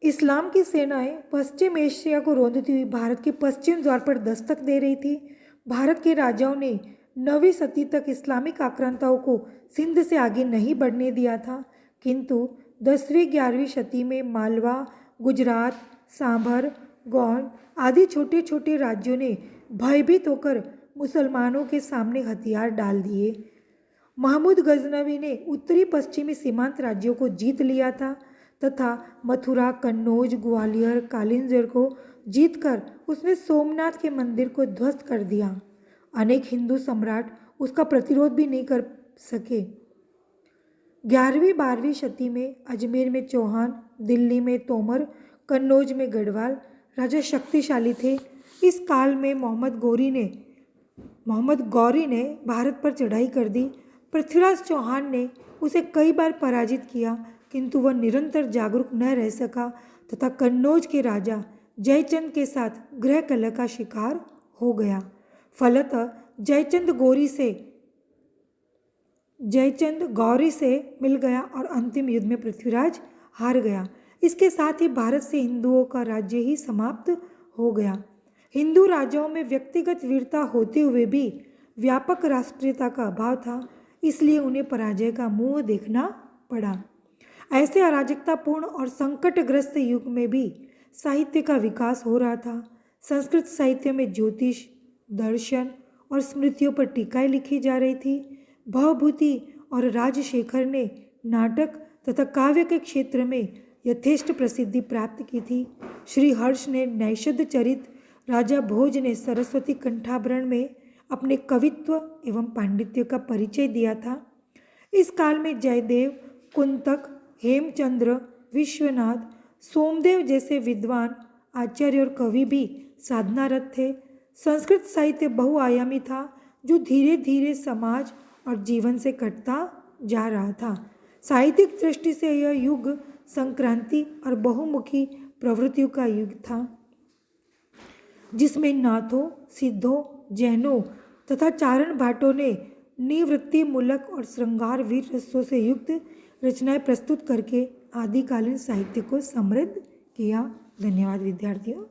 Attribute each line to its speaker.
Speaker 1: इस्लाम की सेनाएं पश्चिम एशिया को रौंदती हुई भारत के पश्चिम द्वार पर दस्तक दे रही थी। भारत के राजाओं ने 9वीं सदी तक इस्लामिक आक्रांताओं को सिंध से आगे नहीं बढ़ने दिया था, किंतु 10वीं-11वीं शती में मालवा, गुजरात, सांभर, गौंड आदि छोटे छोटे राज्यों ने भयभीत होकर मुसलमानों के सामने हथियार डाल दिए। महमूद गजनवी ने उत्तरी पश्चिमी सीमांत राज्यों को जीत लिया था तथा मथुरा, कन्नौज, ग्वालियर, कालिंजर को जीतकर उसने सोमनाथ के मंदिर को ध्वस्त कर दिया। अनेक हिंदू सम्राट उसका प्रतिरोध भी नहीं कर सके। 11वीं-12वीं शती में अजमेर में चौहान, दिल्ली में तोमर, कन्नौज में गढ़वाल राजा शक्तिशाली थे। इस काल में मोहम्मद गौरी ने भारत पर चढ़ाई कर दी। पृथ्वीराज चौहान ने उसे कई बार पराजित किया, किंतु वह निरंतर जागरूक न रह सका तथा कन्नौज के राजा जयचंद के साथ गृह कलह का शिकार हो गया। फलतः जयचंद गौरी से मिल गया और अंतिम युद्ध में पृथ्वीराज हार गया। इसके साथ ही भारत से हिंदुओं का राज्य ही समाप्त हो गया। हिंदू राजाओं में व्यक्तिगत वीरता होते हुए भी व्यापक राष्ट्रीयता का अभाव था, इसलिए उन्हें पराजय का मुंह देखना पड़ा। ऐसे अराजकतापूर्ण और संकटग्रस्त युग में भी साहित्य का विकास हो रहा था। संस्कृत साहित्य में ज्योतिष, दर्शन और स्मृतियों पर टीकाएं लिखी जा रही थी। भवभूति और राजशेखर ने नाटक तथा काव्य के क्षेत्र में यथेष्ट प्रसिद्धि प्राप्त की थी। श्री हर्ष ने नैषध चरित, राजा भोज ने सरस्वती कंठाभरण में अपने कवित्व एवं पांडित्य का परिचय दिया था। इस काल में जयदेव, कुंतक, हेमचंद्र, विश्वनाथ, सोमदेव जैसे विद्वान, आचार्य और कवि भी साधनारत थे। संस्कृत साहित्य बहुआयामी था, जो धीरे धीरे समाज और जीवन से कटता जा रहा था। साहित्यिक दृष्टि से यह युग संक्रांति और बहुमुखी प्रवृत्तियों का युग था, जिसमें नाथों, सिद्धों, जैनों तथा चारण भाटों ने निवृत्तिमूलक और श्रृंगार वीर रसों से युक्त रचनाएं प्रस्तुत करके आदिकालीन साहित्य को समृद्ध किया। धन्यवाद विद्यार्थियों।